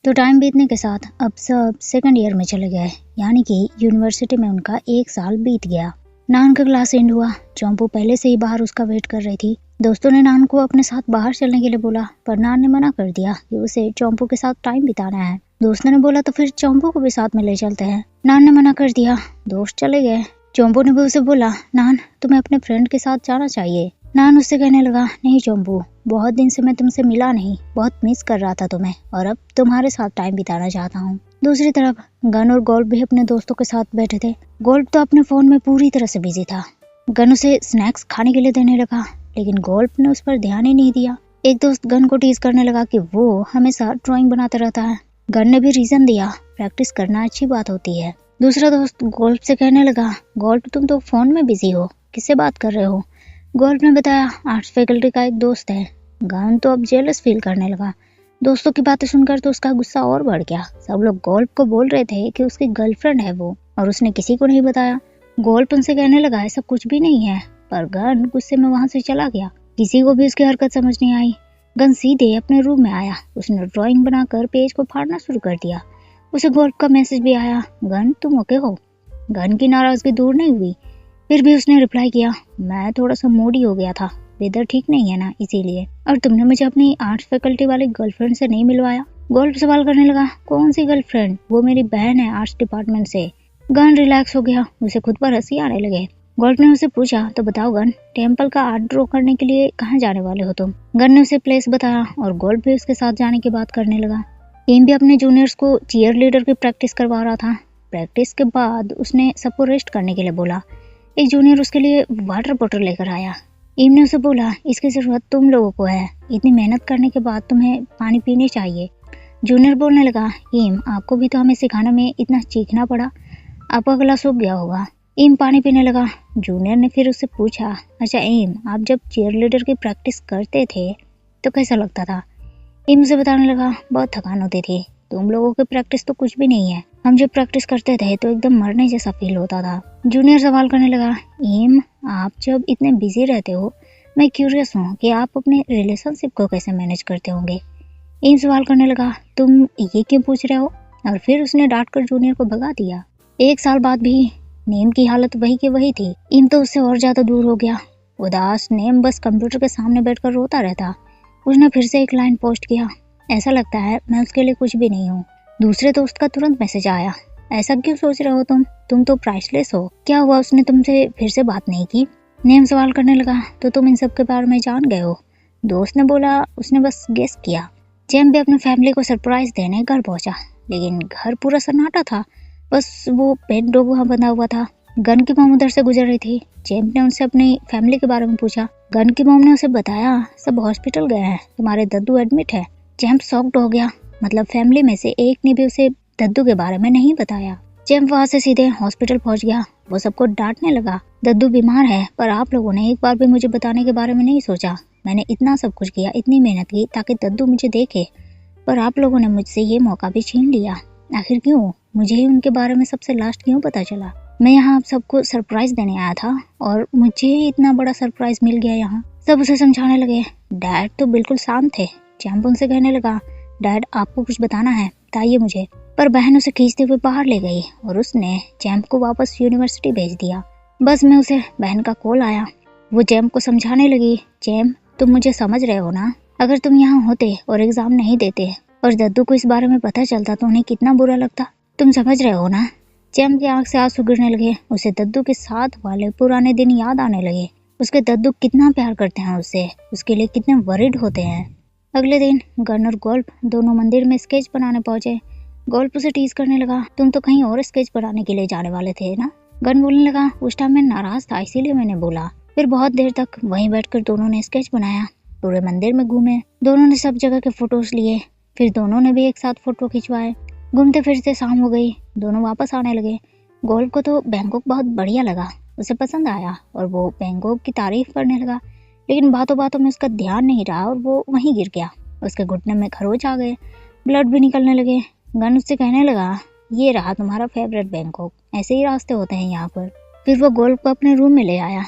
तो टाइम बीतने के साथ अब सब सेकंड ईयर में चले गए, यानी कि यूनिवर्सिटी में उनका 1 साल बीत गया। नान का क्लास एंड हुआ। चंपू पहले से ही बाहर उसका वेट कर रही थी। दोस्तों ने नान को अपने साथ बाहर चलने के लिए बोला, पर नान ने मना कर दिया कि उसे चंपू के साथ टाइम बिताना है। दोस्तों ने बोला तो फिर चंपू को भी साथ में ले चलते हैं। नान ने मना कर दिया। दोस्त चले गए। चंपू ने भी उसे बोला, नान तुम्हें अपने फ्रेंड के साथ जाना चाहिए। नान उससे कहने लगा, नहीं चंपू, बहुत दिन से मैं तुमसे मिला नहीं, बहुत मिस कर रहा था तुम्हें और अब तुम्हारे साथ टाइम बिताना चाहता हूँ। दूसरी तरफ गन और गोल्फ भी अपने दोस्तों के साथ बैठे थे। गोल्फ तो अपने फोन में पूरी तरह से बिजी था। गन उसे स्नैक्स खाने के लिए देने लगा, लेकिन गोल्फ ने उस पर ध्यान ही नहीं दिया। एक दोस्त गन को टीज करने लगा कि वो हमेशा ड्राइंग बनाते रहता है। गन ने भी रीजन दिया, प्रैक्टिस करना अच्छी बात होती है। दूसरा दोस्त गोल्फ से कहने लगा, गोल्फ तुम तो फोन में बिजी हो, किससे बात कर रहे हो? गोल्फ ने बताया, आर्ट्स फैकल्टी का एक दोस्त है। गन तो अब जेलस फील करने लगा। दोस्तों की बातें सुनकर तो उसका गुस्सा और बढ़ गया। सब लोग गोल्फ को बोल रहे थे कि उसकी गर्लफ्रेंड है वो, और उसने किसी को नहीं बताया। गोल्फ उनसे कहने लगा, ऐसा कुछ भी नहीं है, पर गन गुस्से में वहां से चला गया। किसी को भी उसकी हरकत समझ नहीं आई। गन सीधे अपने रूम में आया। उसने ड्राइंग बनाकर पेज को फाड़ना शुरू कर दिया। उसे गोल्फ का मैसेज भी आया, गन तुम ओके हो? गन की नाराजगी दूर नहीं हुई। फिर भी उसने रिप्लाई किया, मैं थोड़ा सा मूडी हो गया था, वेदर ठीक नहीं है ना इसीलिए, और तुमने मुझे अपनी आर्ट्स फैकल्टी वाली गर्लफ्रेंड से नहीं मिलवाया। गोल्फ सवाल करने लगा, कौन सी गर्लफ्रेंड? वो मेरी बहन है आर्ट्स डिपार्टमेंट से। गन रिलैक्स हो गया। उसे खुद पर हंसी आने लगे। गोल्फ ने उसे पूछा, तो बताओ गन, टेम्पल का आर्ट ड्रॉ करने के लिए कहाँ जाने वाले हो तुम? गन ने उसे प्लेस बताया और गोल्फ भी उसके साथ जाने की बात करने लगा। एम भी अपने जूनियर्स को चीयर लीडर की प्रैक्टिस करवा रहा था। प्रैक्टिस के बाद उसने सबको रेस्ट करने के लिए बोला। एक जूनियर उसके लिए वाटर बॉटल लेकर आया। एम ने उसे बोला, इसकी जरूरत तुम लोगों को है, इतनी मेहनत करने के बाद तुम्हें पानी पीने चाहिए। जूनियर बोलने लगा, एम आपको भी तो हमें सिखाने में इतना चीखना पड़ा, आपका गला सूख गया होगा। एम पानी पीने लगा। जूनियर ने फिर उससे पूछा, अच्छा एम, आप जब चीयर लीडर की प्रैक्टिस करते थे तो कैसा लगता था? एम उसे बताने लगा, बहुत थकान होती थी, तुम लोगों की प्रैक्टिस तो कुछ भी नहीं है, हम जब प्रैक्टिस करते थे तो एकदम मरने जैसा फील होता था। जूनियर सवाल करने लगा, एम आप जब इतने बिजी रहते हो, मैं क्यूरियस हूँ कि आप अपने रिलेशनशिप को कैसे मैनेज करते होंगे। एम सवाल करने लगा, तुम ये क्यों पूछ रहे हो? और फिर उसने डांट कर जूनियर को भगा दिया। 1 साल बाद भी नेम की हालत वही की वही थी। एम तो उससे और ज्यादा दूर हो गया। उदास नेम बस कंप्यूटर के सामने बैठकर रोता रहता। उसने फिर से एक लाइन पोस्ट किया, ऐसा लगता है मैं उसके लिए कुछ भी नहीं हूँ। दूसरे दोस्त का तुरंत मैसेज आया, ऐसा क्यों सोच रहे हो तुम तो प्राइसलेस हो, क्या हुआ उसने तुमसे फिर से बात नहीं की? नेम सवाल करने लगा, तो तुम इन सब के बारे में जान गए हो? दोस्त ने बोला, उसने बस गेस किया। जेम भी अपनी फैमिली को सरप्राइज देने घर पहुंचा, लेकिन घर पूरा सन्नाटा था, बस वो पेट डॉग वहाँ बंधा हुआ था। गन की मॉम उधर से गुजर रही थी। जेम्प ने उनसे अपनी फैमिली के बारे में पूछा। गन की मॉम ने उसे बताया, सब हॉस्पिटल गए हैं, तुम्हारे दद्दू एडमिट है। जेम्प शॉक्ड हो गया, मतलब फैमिली में से एक ने भी उसे दद्दू के बारे में नहीं बताया। जेम्प वहाँ से सीधे हॉस्पिटल पहुँच गया। वो सबको डांटने लगा, दद्दू बीमार है, पर आप लोगों ने एक बार भी मुझे बताने के बारे में नहीं सोचा। मैंने इतना सब कुछ किया, इतनी मेहनत की ताकि दद्दू मुझे देखे, पर आप लोगों ने मुझसे ये मौका भी छीन लिया। आखिर क्यों? मुझे ही उनके बारे में सबसे लास्ट क्यों पता चला? मैं यहाँ आप सबको सरप्राइज देने आया था और मुझे ही इतना बड़ा सरप्राइज मिल गया यहाँ। सब उसे समझाने लगे। डैड तो बिल्कुल शांत थे। चैंप उनसे कहने लगा, डैड आपको कुछ बताना है, बताइए मुझे। पर बहन उसे खींचते हुए बाहर ले गई और उसने चैंप को वापस यूनिवर्सिटी भेज दिया। बस में उसे बहन का कॉल आया। वो चैंप को समझाने लगी, चैंप तुम मुझे समझ रहे हो ना? अगर तुम यहाँ होते और एग्जाम नहीं देते और दद्दू को इस बारे में पता चलता तो उन्हें कितना बुरा लगता, तुम समझ रहे हो ना? चैंप की आंख से आंसू गिरने लगे। उसे दद्दू के साथ वाले पुराने दिन याद आने लगे। उसके दद्दू कितना प्यार करते हैं उससे, उसके लिए कितने वरिड होते हैं। अगले दिन गन और गोल्फ दोनों मंदिर में स्केच बनाने पहुंचे। गोल्फ उसे टीज करने लगा, तुम तो कहीं और स्केच बनाने के लिए जाने वाले थे ना? गन बोलने लगा, उस टाइम मैं नाराज था इसीलिए मैंने बोला। फिर बहुत देर तक वहीं बैठकर दोनों ने स्केच बनाया। पूरे मंदिर में घूमे, दोनों ने सब जगह के फोटोज लिए। फिर दोनों ने भी एक साथ फोटो खिंचवाए। घूमते फिरते शाम हो गई। दोनों वापस आने लगे। गोल्फ को तो बैंकॉक बहुत बढ़िया लगा, उसे पसंद आया और वो बैंकॉक की तारीफ करने लगा। लेकिन बातों बातों में उसका ध्यान नहीं रहा और वो वहीं गिर गया। उसके घुटने में खरोच आ गए, ब्लड भी निकलने लगे। गन उससे कहने लगा, ये रहा तुम्हारा फेवरेट बैंकॉक, ऐसे ही रास्ते होते हैं यहाँ पर। फिर वो गोल्फ को अपने रूम में ले आया,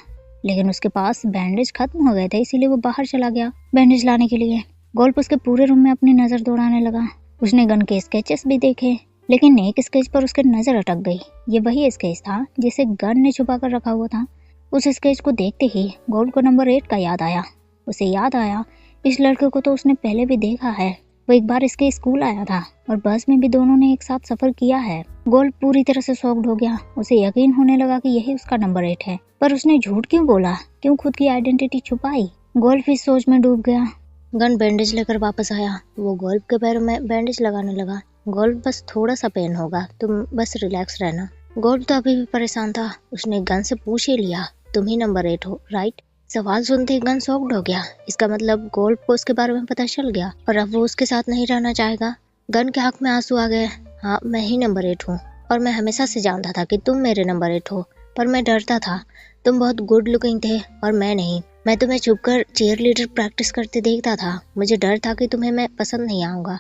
लेकिन उसके पास बैंडेज खत्म हो गए थे, इसीलिए वो बाहर चला गया बैंडेज लाने के लिए। गोल्फ उसके पूरे रूम में अपनी नजर दौड़ाने लगा। उसने गन के स्केचेस भी देखे, लेकिन एक स्केच पर उसकी नजर अटक गई। ये वही स्केच था जिसे गन ने छुपा कर रखा हुआ था। उस स्केच को देखते ही गोल्ड को नंबर 8 का याद आया। उसे याद आया इस लड़के को तो उसने पहले भी देखा है। वो एक बार इसके स्कूल आया था और बस में भी दोनों ने एक साथ सफर किया है। गोल्ड पूरी तरह से शॉक्ड हो गया। उसे यकीन होने लगा कि यही उसका नंबर 8 है, पर उसने झूठ क्यों बोला, क्यों खुद की आइडेंटिटी छुपाई। गोल्ड इस सोच में डूब गया। गन बैंडेज लेकर वापस आया। वो गोल्ड के पैरों में बैंडेज लगाने लगा। गोल्ड बस थोड़ा सा पेन होगा, तुम बस रिलैक्स रहना। गोल्ड तो अभी भी परेशान था। उसने गन से पूछ ही लिया, तुम ही नंबर 8 हो राइट? सवाल सुनते ही गन शॉक्ड हो गया। इसका मतलब गोल्ड को उसके बारे में पता चल गया और अब वो उसके साथ नहीं रहना चाहेगा। गन के आंख में आंसू आ गए। हाँ, मैं ही नंबर 8 हूँ और मैं हमेशा से जानता था कि तुम मेरे नंबर 8 हो, पर मैं डरता था। तुम बहुत गुड लुकिंग थे और मैं नहीं। मैं तुम्हें छुपकर चीयर लीडर प्रैक्टिस करते देखता था। मुझे डर था कि तुम्हें मैं पसंद नहीं आऊंगा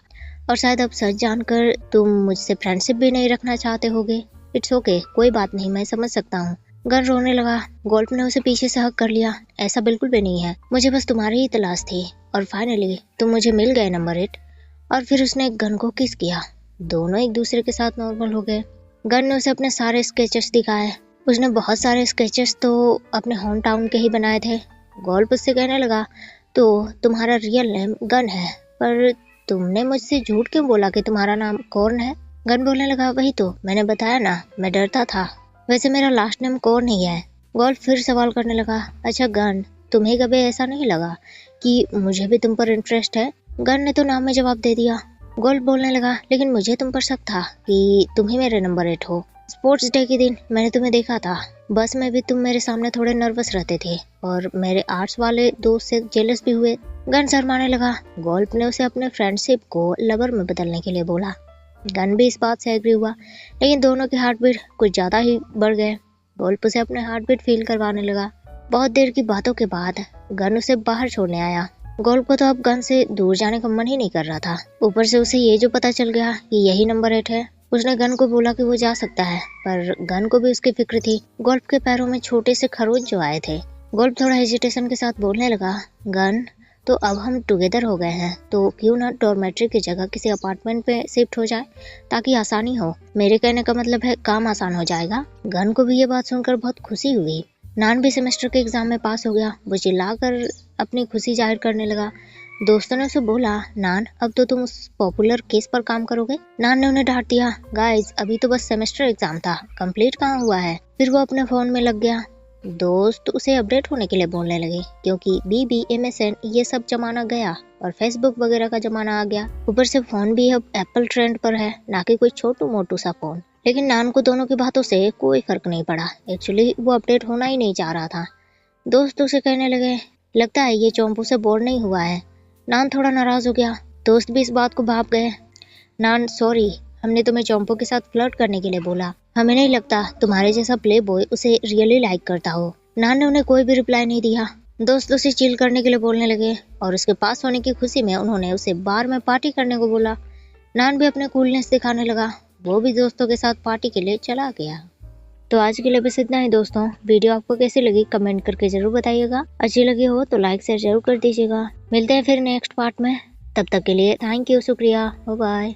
और शायद अब सच जानकर तुम मुझसे फ्रेंडशिप भी नहीं रखना चाहते होगे। इट्स ओके, कोई बात नहीं, मैं समझ सकता हूँ। गन रोने लगा। गोल्ड ने उसे पीछे से हक कर लिया। ऐसा बिल्कुल भी नहीं है, मुझे बस तुम्हारी ही तलाश थी और फाइनली तुम मुझे मिल गए नंबर 8। और फिर उसने गन को किस किया। दोनों एक दूसरे के साथ नॉर्मल हो गए। गन ने उसे अपने सारे स्केचेस दिखाए। उसने बहुत सारे स्केचेस तो अपने होम टाउन के ही बनाए थे। गोल्ड उससे कहने लगा, तो तुम्हारा रियल नेम गन है, पर तुमने मुझसे झूठ क्यों बोला कि तुम्हारा नाम कॉर्न है? गन बोलने लगा, वही तो मैंने बताया ना, मैं डरता था। वैसे मेरा लास्ट नेम कॉर्न ही है। गोल्ड फिर सवाल करने लगा, अच्छा गन, तुम्हें कभी ऐसा नहीं लगा कि मुझे भी तुम पर इंटरेस्ट है? गन ने तो नाम में जवाब दे दिया। गोल्ड बोलने लगा, लेकिन मुझे तुम पर शक था कि तुम ही मेरे नंबर 8 हो। स्पोर्ट्स डे के दिन मैंने तुम्हें देखा था। बस में भी तुम मेरे सामने थोड़े नर्वस रहते थे और मेरे आर्ट्स वाले दोस्त से जेलस भी हुए। गन शर्माने लगा। गोल्ड ने उसे अपने फ्रेंडशिप को लवर में बदलने के लिए बोला। गन भी इस बात से एग्री हुआ, लेकिन दोनों के हार्ट बीट कुछ ज्यादा ही बढ़ गए। गोल्ड उसे अपने हार्ट बीट फील करवाने लगा। बहुत देर की बातों के बाद गन उसे बाहर छोड़ने आया। गोल्ड को तो अब गन से दूर जाने का मन ही नहीं कर रहा था। ऊपर से उसे ये जो पता चल गया कि यही नंबर 8 है। उसने गन को बोला कि वो जा सकता है, पर गन को भी उसकी फिक्र थी। गोल्ड के पैरों में छोटे से खरोंच जो आए थे। गोल्ड थोड़ा हेजिटेशन के साथ बोलने लगा, गन, तो अब हम टुगेदर हो गए हैं, तो क्यों ना डॉर्मेट्री की जगह किसी अपार्टमेंट पे शिफ्ट हो जाए, ताकि आसानी हो। मेरे कहने का मतलब है काम आसान हो जाएगा। गन को भी ये बात सुनकर बहुत खुशी हुई। नान भी सेमेस्टर के एग्जाम में पास हो गया। वो चिल्लाकर अपनी खुशी जाहिर करने लगा। दोस्तों ने उसे बोला, नान, अब तो तुम उस पॉपुलर केस पर काम करोगे। नान ने उन्हें डांट दिया, गाइस, अभी तो बस सेमेस्टर एग्जाम था, कंप्लीट कहाँ हुआ है। फिर वो अपने फोन में लग गया। दोस्त उसे अपडेट होने के लिए बोलने लगे, क्योंकि बीबी, MSN ये सब जमाना गया और फेसबुक वगैरह का जमाना आ गया। ऊपर से फोन भी अब एप्पल ट्रेंड पर है, ना कि कोई छोटू मोटू सा फोन। लेकिन नान को दोनों की बातों से कोई फर्क नहीं पड़ा। एक्चुअली वो अपडेट होना ही नहीं चाह रहा था। दोस्त उसे कहने लगे, लगता है ये चोम्पू से बोर नहीं हुआ है। नान थोड़ा नाराज हो गया। दोस्त भी इस बात को भाप गए। नान, सॉरी, हमने तुम्हें चोम्पू के साथ फ्लर्ट करने के लिए बोला। हमें नहीं लगता तुम्हारे जैसा प्ले बॉय उसे रियली लाइक करता हो। नान ने उन्हें कोई भी रिप्लाई नहीं दिया। दोस्त उसे चिल करने के लिए बोलने लगे और उसके पास होने की खुशी में उन्होंने उसे बार में पार्टी करने को बोला। नान भी अपने कूलनेस दिखाने लगा। वो भी दोस्तों के साथ पार्टी के लिए चला गया। तो आज के लिए बस इतना ही दोस्तों। वीडियो आपको कैसी लगी कमेंट करके जरूर बताइएगा। अच्छी लगी हो तो लाइक शेयर जरूर कर दीजिएगा। मिलते हैं फिर नेक्स्ट पार्ट में। तब तक के लिए थैंक यू, शुक्रिया, बाय बाय।